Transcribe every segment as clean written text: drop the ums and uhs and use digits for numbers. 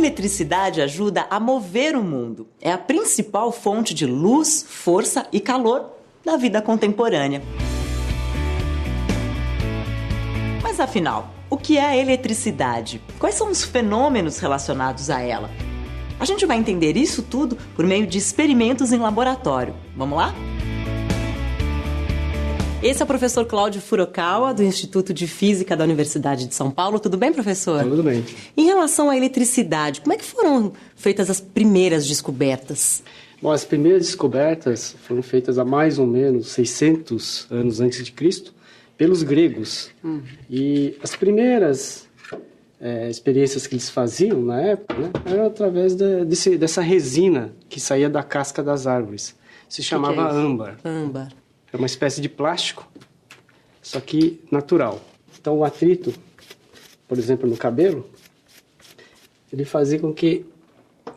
eletricidade ajuda a mover o mundo. É a principal fonte de luz, força e calor da vida contemporânea. Mas afinal, o que é a eletricidade? Quais são os fenômenos relacionados a ela? A gente vai entender isso tudo por meio de experimentos em laboratório. Vamos lá? Esse é o professor Cláudio Furukawa, do Instituto de Física da Universidade de São Paulo. Tudo bem, professor? Tudo bem. Em relação à eletricidade, como é que foram feitas as primeiras descobertas? Bom, as primeiras descobertas foram feitas há mais ou menos 600 anos antes de Cristo pelos gregos. E as primeiras experiências que eles faziam na época, né, eram através dessa resina que saía da casca das árvores. Se chamava âmbar. Âmbar. É uma espécie de plástico, só que natural. Então, o atrito, por exemplo, no cabelo, ele fazia com que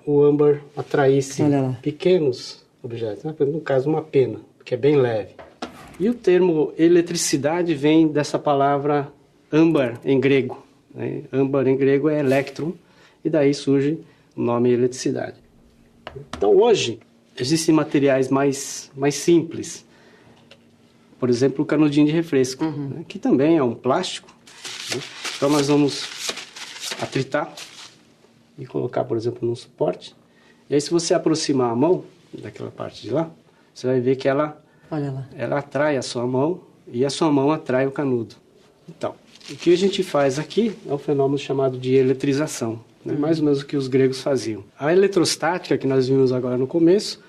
o âmbar atraísse pequenos objetos, né? No caso, uma pena, que é bem leve. E o termo eletricidade vem dessa palavra âmbar em grego, né? Âmbar em grego é elétron, e daí surge o nome eletricidade. Então, hoje, existem materiais mais simples. Por exemplo, o canudinho de refresco, né, que também é um plástico. Né? Então, nós vamos atritar e colocar, por exemplo, num suporte. E aí, se você aproximar a mão daquela parte de lá, você vai ver que ela atrai a sua mão e a sua mão atrai o canudo. Então, o que a gente faz aqui é um fenômeno chamado de eletrização, né? Mais ou menos o que os gregos faziam. A eletrostática, que nós vimos agora no começo,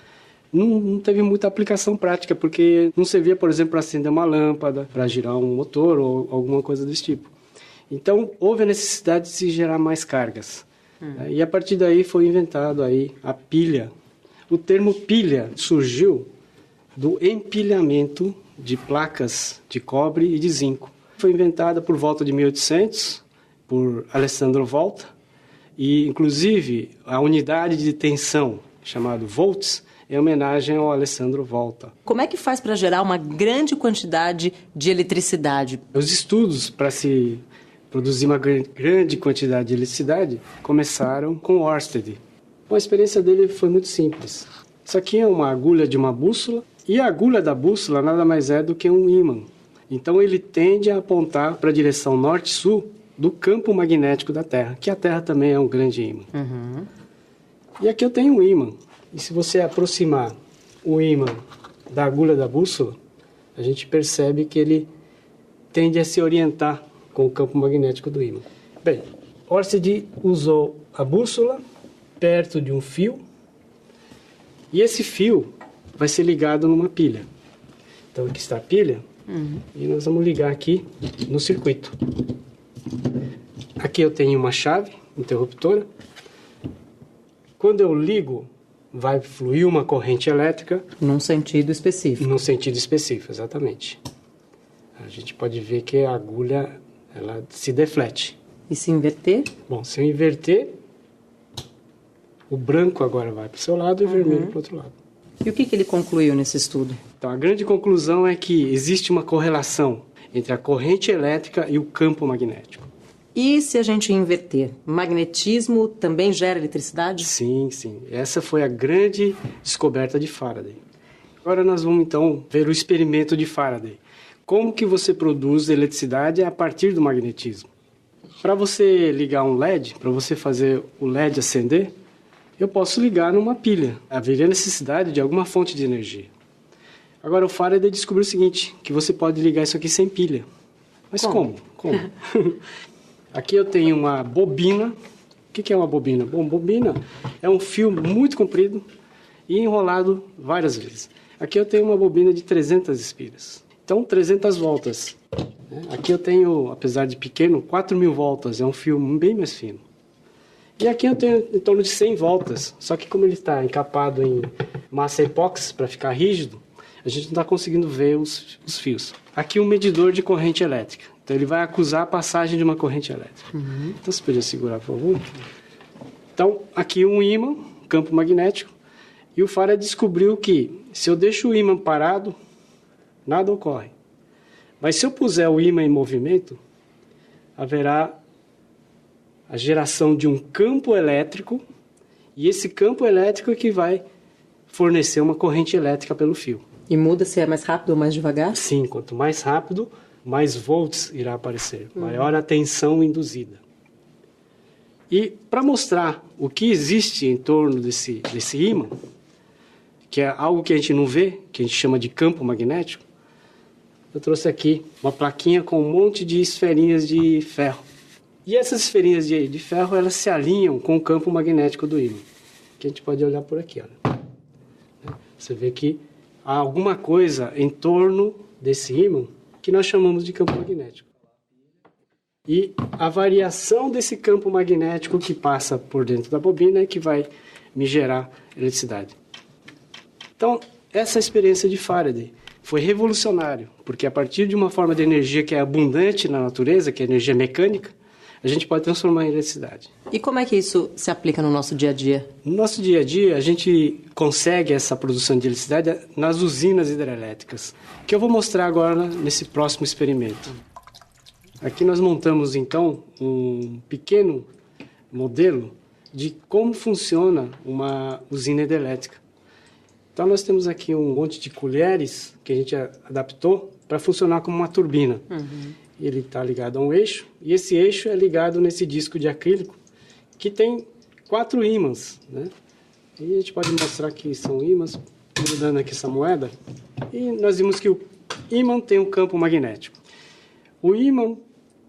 não teve muita aplicação prática, porque não servia, por exemplo, para acender uma lâmpada, para girar um motor ou alguma coisa desse tipo. Então, houve a necessidade de se gerar mais cargas. E a partir daí foi inventado aí a pilha. O termo pilha surgiu do empilhamento de placas de cobre e de zinco. Foi inventada por volta de 1800 por Alessandro Volta, e inclusive a unidade de tensão, chamada volts, em homenagem ao Alessandro Volta. Como é que faz para gerar uma grande quantidade de eletricidade? Os estudos para se produzir uma grande quantidade de eletricidade começaram com Ørsted. Bom, a experiência dele foi muito simples. Isso aqui é uma agulha de uma bússola, e a agulha da bússola nada mais é do que um ímã. Então ele tende a apontar para a direção norte-sul do campo magnético da Terra, que a Terra também é um grande ímã. E aqui eu tenho um ímã. E se você aproximar o ímã da agulha da bússola, a gente percebe que ele tende a se orientar com o campo magnético do ímã. Bem, Ørsted usou a bússola perto de um fio, e esse fio vai ser ligado numa pilha. Então aqui está a pilha, e nós vamos ligar aqui no circuito. Aqui eu tenho uma chave interruptora. Quando eu ligo, vai fluir uma corrente elétrica. Num sentido específico. Num sentido específico, exatamente. A gente pode ver que a agulha ela se deflete. E se inverter? Bom, se eu inverter, o branco agora vai para o seu lado e o vermelho para o outro lado. E o que ele concluiu nesse estudo? Então, a grande conclusão é que existe uma correlação entre a corrente elétrica e o campo magnético. E se a gente inverter? Magnetismo também gera eletricidade? Sim, sim. Essa foi a grande descoberta de Faraday. Agora nós vamos, então, ver o experimento de Faraday. Como que você produz eletricidade a partir do magnetismo? Para você ligar um LED, para você fazer o LED acender, eu posso ligar numa pilha. Haveria necessidade de alguma fonte de energia. Agora, o Faraday descobriu o seguinte, que você pode ligar isso aqui sem pilha. Mas como? Aqui eu tenho uma bobina. O que é uma bobina? Bom, bobina é um fio muito comprido e enrolado várias vezes. Aqui eu tenho uma bobina de 300 espiras. Então, 300 voltas. Aqui eu tenho, apesar de pequeno, 4.000 voltas. É um fio bem mais fino. E aqui eu tenho em torno de 100 voltas. Só que como ele está encapado em massa epóxi para ficar rígido, a gente não está conseguindo ver os fios. Aqui um medidor de corrente elétrica. Então ele vai acusar a passagem de uma corrente elétrica. Então você podia segurar, por favor? Então, aqui um ímã, campo magnético. E o Faraday descobriu que se eu deixo o ímã parado, nada ocorre. Mas se eu puser o ímã em movimento, haverá a geração de um campo elétrico, e esse campo elétrico é que vai fornecer uma corrente elétrica pelo fio. E muda se é mais rápido ou mais devagar? Sim, quanto mais rápido, mais volts irá aparecer, maior a tensão induzida. E para mostrar o que existe em torno desse ímã, que é algo que a gente não vê, que a gente chama de campo magnético, eu trouxe aqui uma plaquinha com um monte de esferinhas de ferro. E essas esferinhas de ferro, elas se alinham com o campo magnético do ímã, que a gente pode olhar por aqui. Olha. Você vê que há alguma coisa em torno desse ímã que nós chamamos de campo magnético. E a variação desse campo magnético que passa por dentro da bobina é que vai me gerar eletricidade. Então, essa experiência de Faraday foi revolucionária, porque a partir de uma forma de energia que é abundante na natureza, que é a energia mecânica, a gente pode transformar em eletricidade. E como é que isso se aplica no nosso dia a dia? No nosso dia a dia, a gente consegue essa produção de eletricidade nas usinas hidrelétricas, que eu vou mostrar agora nesse próximo experimento. Aqui nós montamos, então, um pequeno modelo de como funciona uma usina hidrelétrica. Então, nós temos aqui um monte de colheres que a gente adaptou para funcionar como uma turbina. Ele está ligado a um eixo, e esse eixo é ligado nesse disco de acrílico, que tem 4 ímãs, né? E a gente pode mostrar que são ímãs, grudando aqui essa moeda, e nós vimos que o ímã tem um campo magnético. O ímã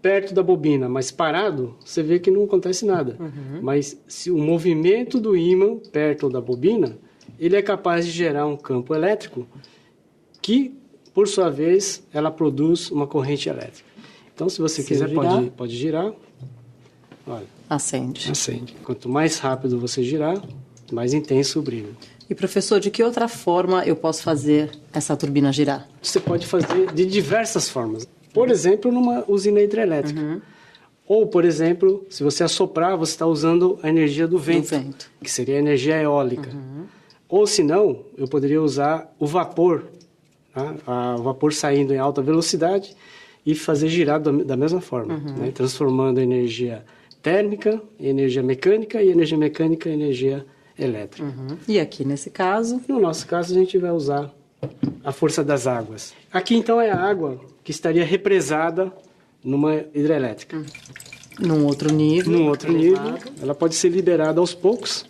perto da bobina, mas parado, você vê que não acontece nada. Mas se o movimento do ímã perto da bobina, ele é capaz de gerar um campo elétrico que, por sua vez, ela produz uma corrente elétrica. Então, se você quiser, pode girar. Olha. Acende. Acende. Quanto mais rápido você girar, mais intenso o brilho. E, professor, de que outra forma eu posso fazer essa turbina girar? Você pode fazer de diversas formas. Por exemplo, numa usina hidrelétrica. Ou, por exemplo, se você assoprar, você está usando a energia do vento, que seria a energia eólica. Ou, se não, eu poderia usar o vapor, tá? O vapor saindo em alta velocidade e fazer girar da mesma forma, né? Transformando a energia térmica em energia mecânica e energia mecânica em energia elétrica. E aqui, nesse caso? No nosso caso, a gente vai usar a força das águas. Aqui, então, é a água que estaria represada numa hidrelétrica. Num outro nível. Num outro nível. Ela pode ser liberada aos poucos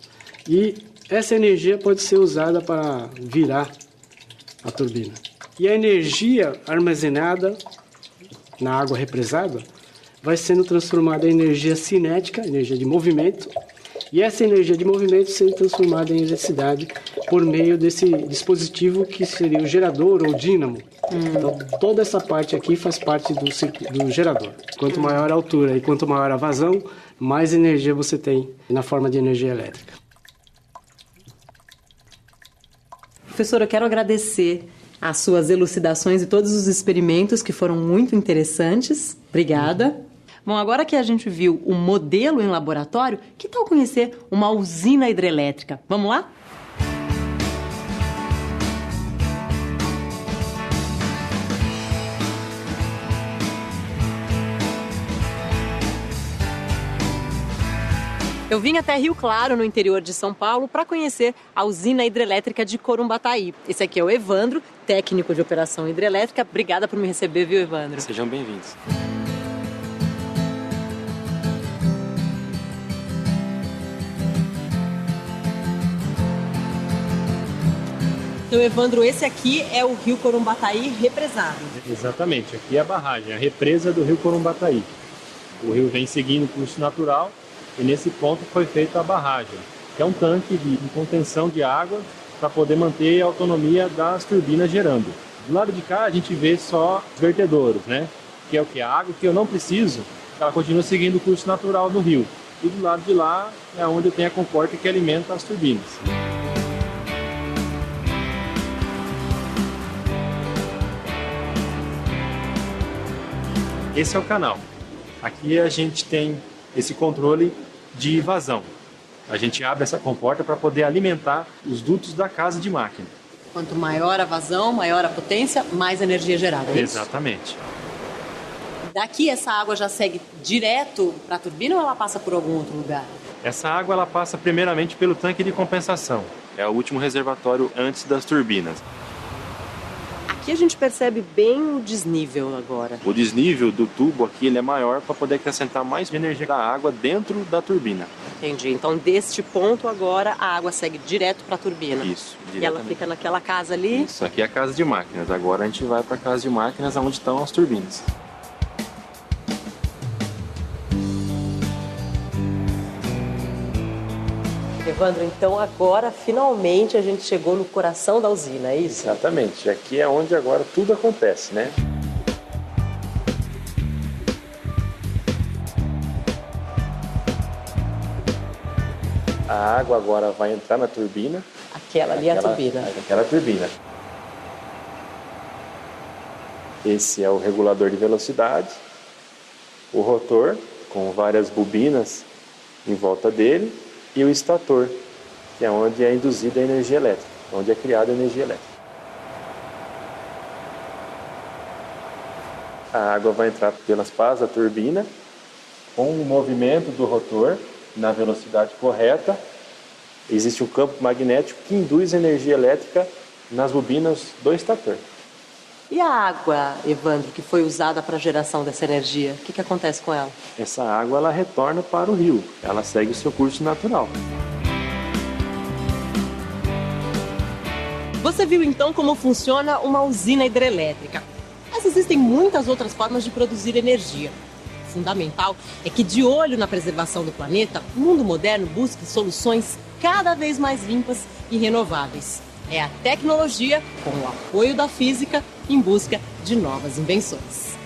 e essa energia pode ser usada para virar a turbina. E a energia armazenada na água represada vai sendo transformada em energia cinética, energia de movimento, e essa energia de movimento sendo transformada em eletricidade por meio desse dispositivo que seria o gerador ou dínamo. Então, toda essa parte aqui faz parte do gerador. Quanto maior a altura e quanto maior a vazão, mais energia você tem na forma de energia elétrica. Professor, eu quero agradecer as suas elucidações e todos os experimentos que foram muito interessantes. Obrigada. Bom, agora que a gente viu o modelo em laboratório, que tal conhecer uma usina hidrelétrica? Vamos lá? Eu vim até Rio Claro, no interior de São Paulo, para conhecer a usina hidrelétrica de Corumbataí. Esse aqui é o Evandro, técnico de operação hidrelétrica. Obrigada por me receber, viu, Evandro? Sejam bem-vindos. Então, Evandro, esse aqui é o Rio Corumbataí represado. Exatamente, aqui é a barragem, a represa do Rio Corumbataí. O rio vem seguindo o curso natural e nesse ponto foi feita a barragem, que é um tanque de contenção de água para poder manter a autonomia das turbinas gerando. Do lado de cá a gente vê só os vertedouros, né? Que é o que? A água que eu não preciso, ela continua seguindo o curso natural do rio. E do lado de lá é onde tem a comporta que alimenta as turbinas. Esse é o canal. Aqui a gente tem esse controle de vazão. A gente abre essa comporta para poder alimentar os dutos da casa de máquina. Quanto maior a vazão, maior a potência, mais energia gerada. É isso? Exatamente. Daqui essa água já segue direto para a turbina ou ela passa por algum outro lugar? Essa água ela passa primeiramente pelo tanque de compensação. É o último reservatório antes das turbinas. Aqui a gente percebe bem o desnível agora. O desnível do tubo aqui ele é maior para poder acrescentar mais energia da água dentro da turbina. Entendi. Então, deste ponto agora, a água segue direto para a turbina. Isso, diretamente. E ela fica naquela casa ali? Isso aqui é a casa de máquinas. Agora a gente vai para a casa de máquinas onde estão as turbinas. Evandro, então agora finalmente a gente chegou no coração da usina, é isso? Exatamente. Aqui é onde agora tudo acontece, né? A água agora vai entrar na turbina. Aquela ali é a turbina. Aquela turbina. Esse é o regulador de velocidade. O rotor, com várias bobinas em volta dele. E o estator, que é onde é induzida a energia elétrica, onde é criada a energia elétrica. A água vai entrar pelas pás da turbina, com o movimento do rotor na velocidade correta. Existe um campo magnético que induz a energia elétrica nas bobinas do estator. E a água, Evandro, que foi usada para a geração dessa energia, o que acontece com ela? Essa água ela retorna para o rio, ela segue o seu curso natural. Você viu então como funciona uma usina hidrelétrica. Mas existem muitas outras formas de produzir energia. O fundamental é que, de olho na preservação do planeta, o mundo moderno busque soluções cada vez mais limpas e renováveis. É a tecnologia, com o apoio da física, em busca de novas invenções.